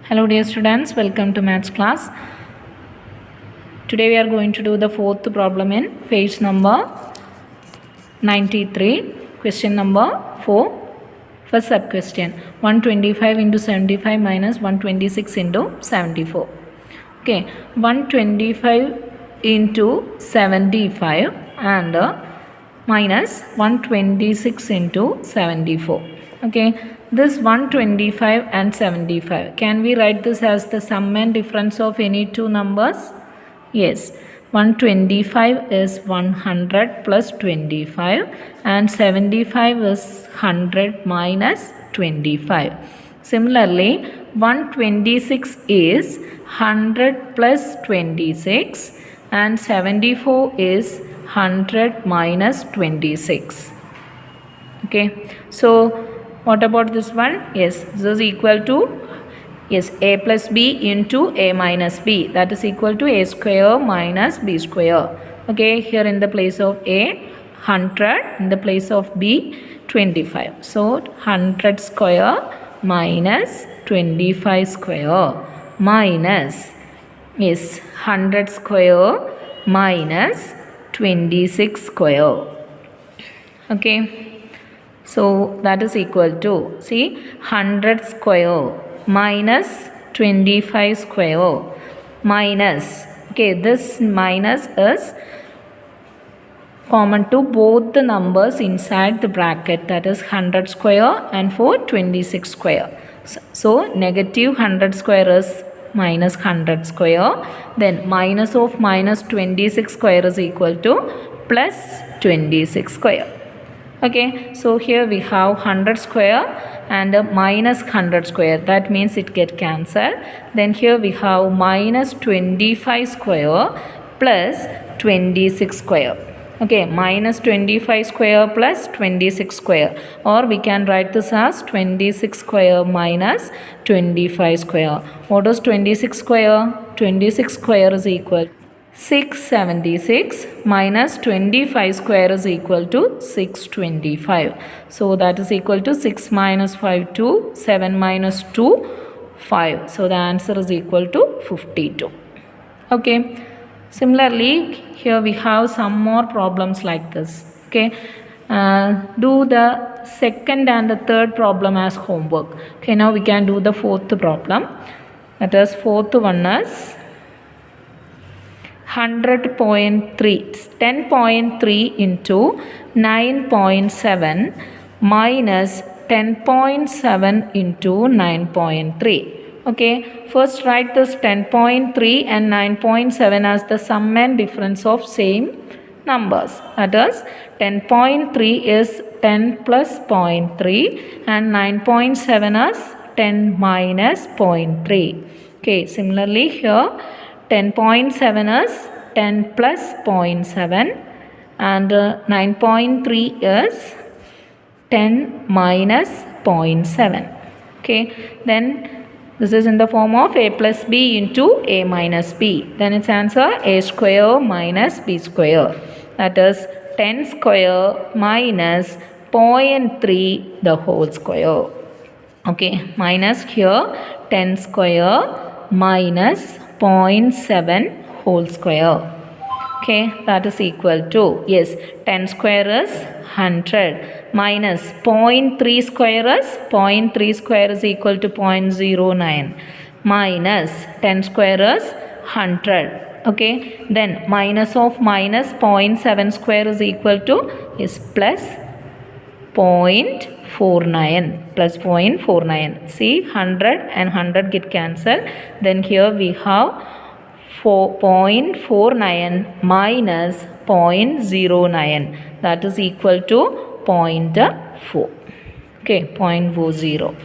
Hello dear students, welcome to maths class. Today we are going to do the fourth problem in page number 93, question number 4. First sub question, 125 into 75 minus 126 into 74. Okay, 125 into 75 and minus 126 into 74. Okay, this 125 and 75, can we write this as the sum and difference of any two numbers? Yes, 125 is 100 plus 25 and 75 is 100 minus 25. Similarly, 126 is 100 plus 26 and 74 is 100 minus 26. Okay, so what about this one? Yes, this is equal to a plus b into a minus b, that is equal to a square minus b square. Okay, here in the place of a 100, in the place of b 25. So 100 square minus 25 square minus 100 square minus 26 square. Okay, so that is equal to, see, 100 square minus 25 square minus, okay, this minus is common to both the numbers inside the bracket, that is 100 square and for 26 square. So negative 100 square is minus 100 square, then minus of minus 26 square is equal to plus 26 square. Okay, so here we have 100 square and minus 100 square, that means it get cancelled. Then here we have minus 25 square plus 26 square. Okay, minus 25 square plus 26 square, or we can write this as 26 square minus 25 square. What is 26 square? 26 square is equal 676 minus 25 square is equal to 625. So that is equal to 6 minus 5 2, 7 minus 2 5. So the answer is equal to 52. Okay, similarly here we have some more problems like this. Okay, do the second and the third problem as homework. Okay, now we can do the fourth problem. That is, fourth one is 100.3, 10.3 into 9.7 minus 10.7 into 9.3. Okay, first write this 10.3 and 9.7 as the sum and difference of same numbers. That is, 10.3 is 10 plus 0.3 and 9.7 is 10 minus 0.3. Okay, similarly here 10.7 is 10 plus 0.7 and 9.3 is 10 minus 0.7. Okay, then this is in the form of a plus b into a minus b. Then its answer a square minus b square. That is 10 square minus 0.3 the whole square. Okay, minus here 10 square minus 0.7 whole square. Okay, that is equal to, 10 square is 100 minus 0.3 square is equal to 0.09 minus 10 square is 100. Okay, then minus of minus 0.7 square is equal to plus 0.49 plus 0.49. See, 100 and 100 get cancelled. Then here we have 0.49 minus 0.09, that is equal to 0.4. Okay, 0.40.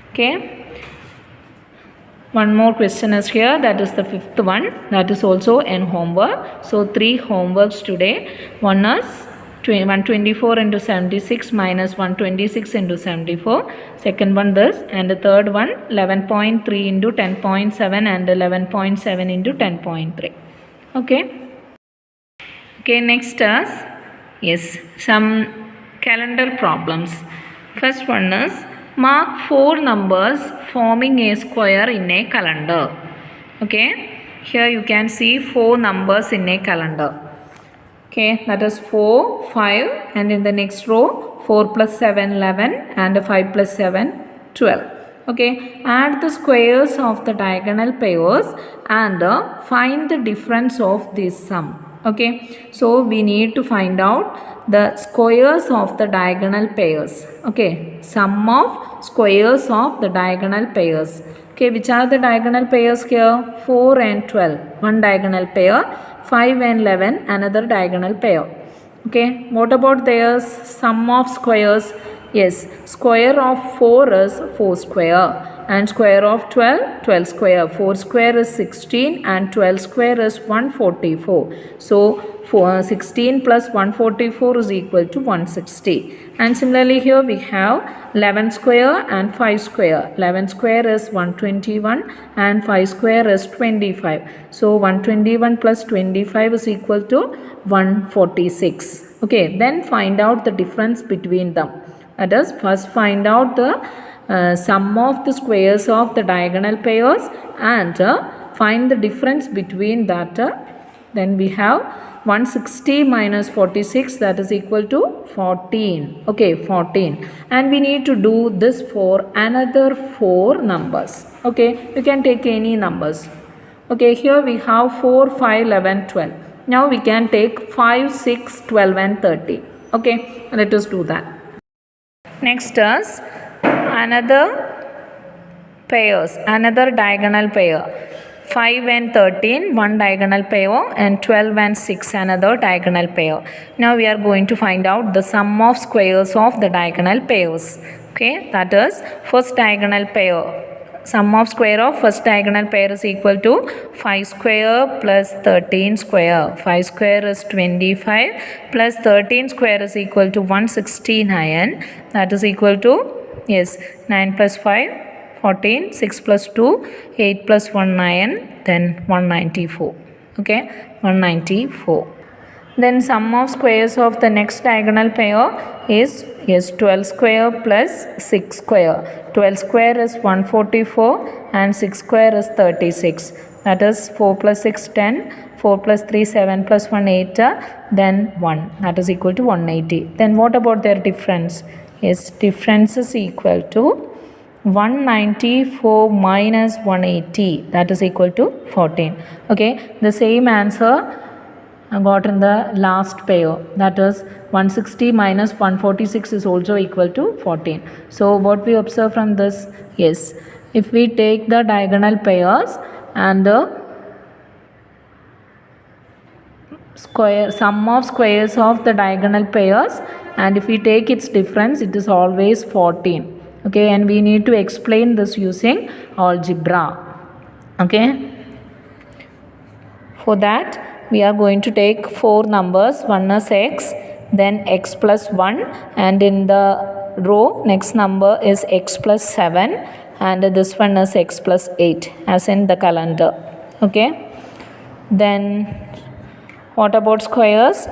Okay, one more question is here, that is the fifth one, that is also in homework. So 3 homeworks today. One is 124 into 76 minus 126 into 74. Second one this, and the third one 11.3 into 10.7 and 11.7 into 10.3. Okay. Okay, next is some calendar problems. First one is Mark 4 numbers forming a square in a calendar. Okay, here you can see 4 numbers in a calendar. Okay, that is 4, 5, and in the next row 4 plus 7, 11, and 5 plus 7, 12. Okay, add the squares of the diagonal pairs and find the difference of this sum. Okay, so we need to find out the squares of the diagonal pairs. Okay, sum of squares of the diagonal pairs. Okay, which are the diagonal pairs here? 4 and 12, one diagonal pair. 5 and 11, another diagonal pair. Okay, what about their sum of squares? Yes, square of 4 is 4 square, and square of 12, 12 square. 4 square is 16 and 12 square is 144. So 16 plus 144 is equal to 160. And similarly here we have 11 square and 5 square. 11 square is 121 and 5 square is 25. So 121 plus 25 is equal to 146. Okay, then find out the difference between them. That is, first find out the sum of the squares of the diagonal pairs and find the difference between that. Then we have 160 minus 46, that is equal to 14. Okay, 14. And we need to do this for another 4 numbers. Okay, you can take any numbers. Okay, here we have 4, 5, 11, 12. Now we can take 5, 6, 12 and 30. Okay, let us do that. Next is another pairs, another diagonal pair. 5 and 13, one diagonal pair, and 12 and 6, another diagonal pair. Now we are going to find out the sum of squares of the diagonal pairs. Okay, that is first diagonal pair. Sum of square of first diagonal pair is equal to 5 square plus 13 square. 5 square is 25 plus 13 square is equal to 169. That is equal to, yes, 9 plus 5, 14, 6 plus 2, 8 plus 1, 9, then 194. Okay, 194. Then sum of squares of the next diagonal pair is, yes, 12 square plus 6 square. 12 square is 144 and 6 square is 36. That is 4 plus 6, 10. 4 plus 3, 7 plus 1, 8. Then 1. That is equal to 180. Then what about their difference? Yes, difference is equal to 194 minus 180. That is equal to 14. Okay, the same answer got in the last pair, that is 160 minus 146 is also equal to 14. So what we observe from this? Yes, if we take the diagonal pairs and the sum of squares of the diagonal pairs, and if we take its difference, it is always 14. Okay, and we need to explain this using algebra. Okay, for that we are going to take 4 numbers. One is x, then x plus 1, and in the row next number is x plus 7, and this one is x plus 8 as in the calendar. Okay, then what about squares?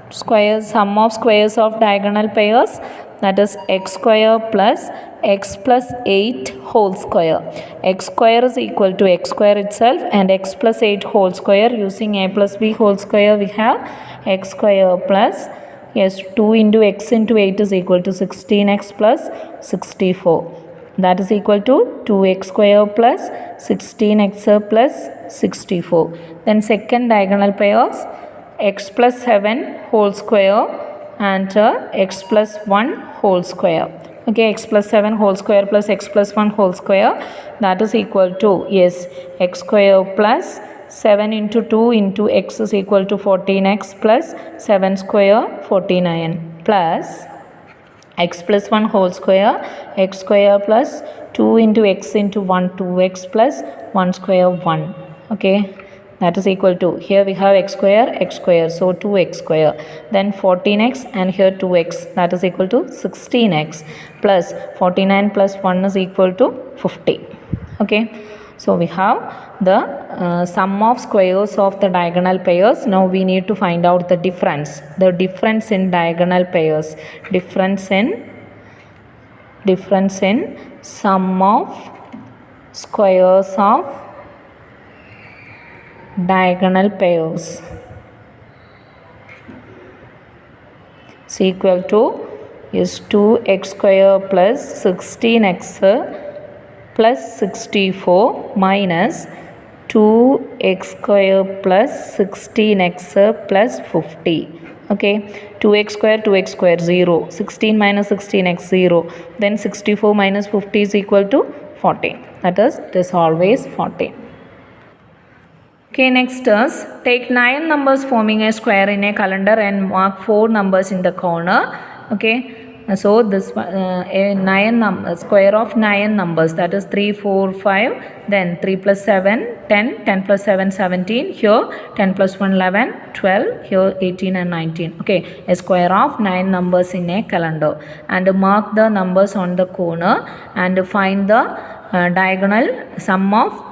Squares, sum of squares of diagonal pairs, that is x square plus x plus 8 whole square. X square is equal to x square itself, and x plus 8 whole square. Using a plus b whole square, we have x square plus, yes, 2 into x into 8 is equal to 16x plus 64. That is equal to 2x square plus 16x plus 64. Then second diagonal pairs, x plus 7 whole square and x plus 1 whole square. Okay, x plus 7 whole square plus x plus 1 whole square, that is equal to, yes, x square plus 7 into 2 into x is equal to 14x plus 7 square 49 plus x plus 1 whole square, x square plus 2 into x into 1, 2x plus 1 square 1. Okay, that is equal to, here we have x square, so 2x square, then 14x, and here 2x, that is equal to 16x plus 49 plus 1 is equal to 50. Okay, so we have the sum of squares of the diagonal pairs. Now we need to find out the difference in diagonal pairs, difference in difference in sum of squares of diagonal pairs is equal to is 2x square plus 16x plus 64 minus 2x square plus 16x plus 50. Okay, 2x square 0, 16 minus 16x 0, then 64 minus 50 is equal to 14. That is, it is always 14. Okay, next is take 9 numbers forming a square in a calendar and mark 4 numbers in the corner. Okay, so this a square of 9 numbers, that is 3, 4, 5, then 3 plus 7, 10, 10 plus 7, 17, here 10 plus 1, 11, 12, here 18 and 19. Okay, a square of 9 numbers in a calendar, and mark the numbers on the corner and find the diagonal sum of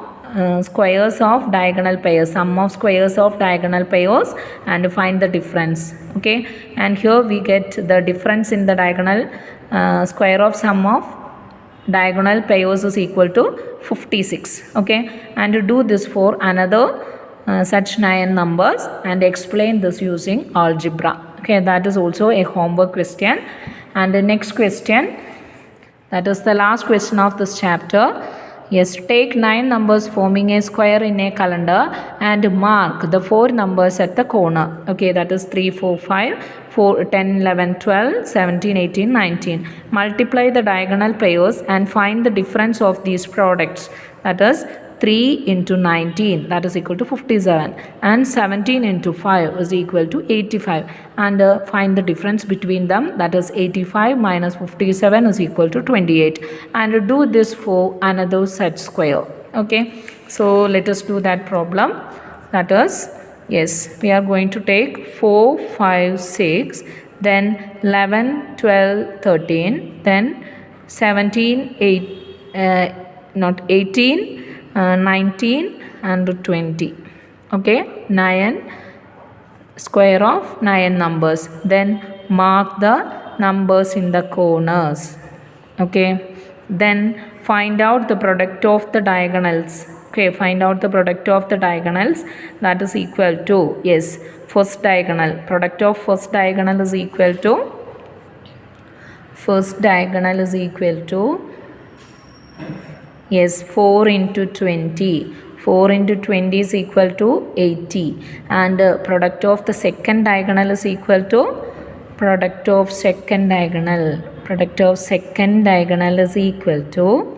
squares of diagonal pairs, sum of squares of diagonal pairs, and find the difference. Okay, and here we get the difference in the diagonal square of sum of diagonal pairs is equal to 56. Okay, and to do this for another such 9 numbers and explain this using algebra. Okay, that is also a homework question. And the next question, that is the last question of this chapter. Yes, take 9 numbers forming a square in a calendar and mark the 4 numbers at the corner. Okay, that is 3, 4, 5, 4, 10, 11, 12, 17, 18, 19. Multiply the diagonal pairs and find the difference of these products. That is 3 into 19, that is equal to 57, and 17 into 5 is equal to 85, and find the difference between them, that is 85 minus 57 is equal to 28, and do this for another such square. Okay, so let us do that problem. That is, yes, we are going to take 4, 5, 6, then 11, 12, 13, then 17, 18, 19 and 20. Okay, 9 square of 9 numbers, then mark the numbers in the corners. Okay, then find out the product of the diagonals. Okay, find out the product of the diagonals, that is equal to, yes, first diagonal, product of first diagonal is equal to, yes, 4 into 20. 4 into 20 is equal to 80. And product of the second diagonal is equal to, product of second diagonal is equal to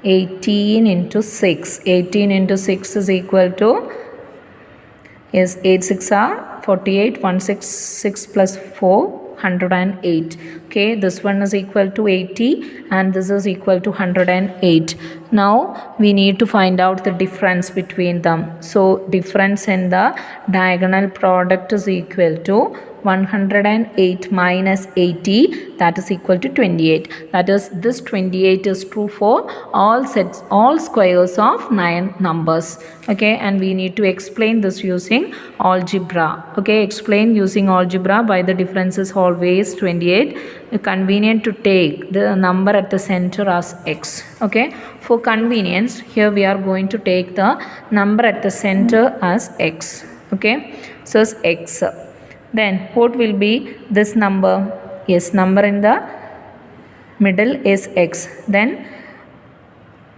18 into 6. 18 into 6 is equal to, yes, 8 6 are 48, 166 plus 4, 108. Okay, this one is equal to 80 and this is equal to 108. Now we need to find out the difference between them. So difference in the diagonal product is equal to 108 minus 80, that is equal to 28. That is, this 28 is true for all squares of 9 numbers. Okay, and we need to explain this using algebra. Okay, explain using algebra. By the difference is always 28. Convenient to take the number at the center as x. Okay, for convenience, here we are going to take the number at the center as x. Okay, so it's x. Then what will be this number? Yes, number in the middle is x. Then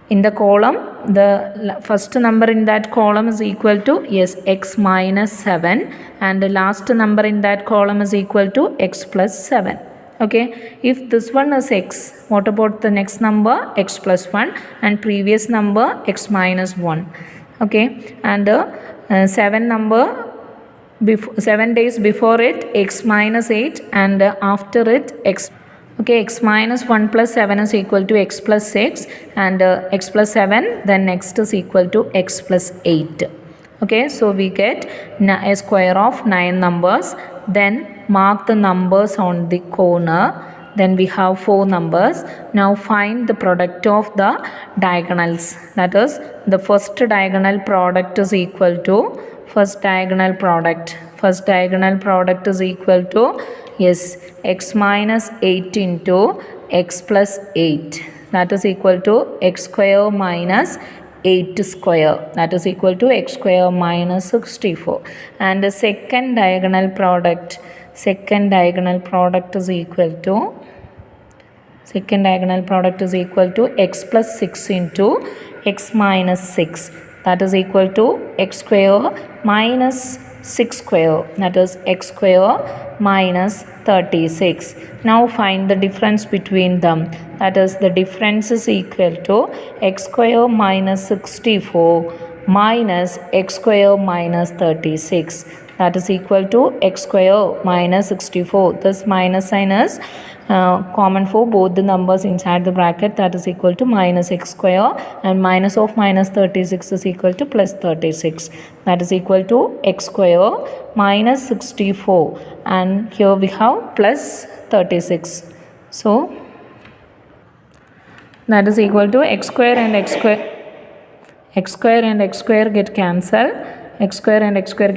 in the column, the first number in that column is equal to, yes, x minus 7, and the last number in that column is equal to x plus 7. Okay, if this one is x, what about the next number? X plus 1, and previous number x minus 1. Okay, and 7 number, 7 days before it x minus 8, and after it x. Okay, x minus 1 plus 7 is equal to x plus 6, and x plus 7, then next is equal to x plus 8. Okay, so we get a square of 9 numbers. Then mark the numbers on the corner. Then we have 4 numbers. Now find the product of the diagonals. That is, the first diagonal product is equal to, first diagonal product is equal to, yes, x minus 8 into x plus 8, that is equal to x square minus 8 square, that is equal to x square minus 64. And the second diagonal product is equal to x plus 6 into x minus 6, that is equal to x square minus 6 square, that is x square minus 36. Now find the difference between them, that is the difference is equal to x square minus 64 minus x square minus 36, that is equal to x square minus 64. This minus sign is common for both the numbers inside the bracket, that is equal to minus x square, and minus of minus 36 is equal to plus 36, that is equal to x square minus 64, and here we have plus 36. So that is equal to x square and x square get cancelled, x square and x square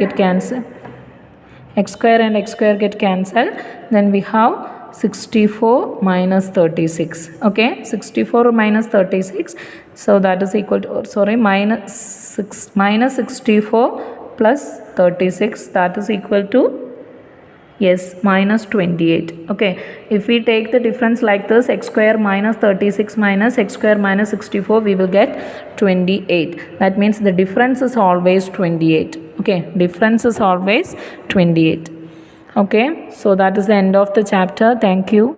get cancelled, then we have 64 minus 36. Okay, 64 minus 36, so that is equal to minus 64 plus 36, that is equal to minus 28. Okay, if we take the difference like this, x square minus 36 minus x square minus 64, we will get 28. That means the difference is always 28. Okay, difference is always 28. Okay, so that is the end of the chapter. Thank you.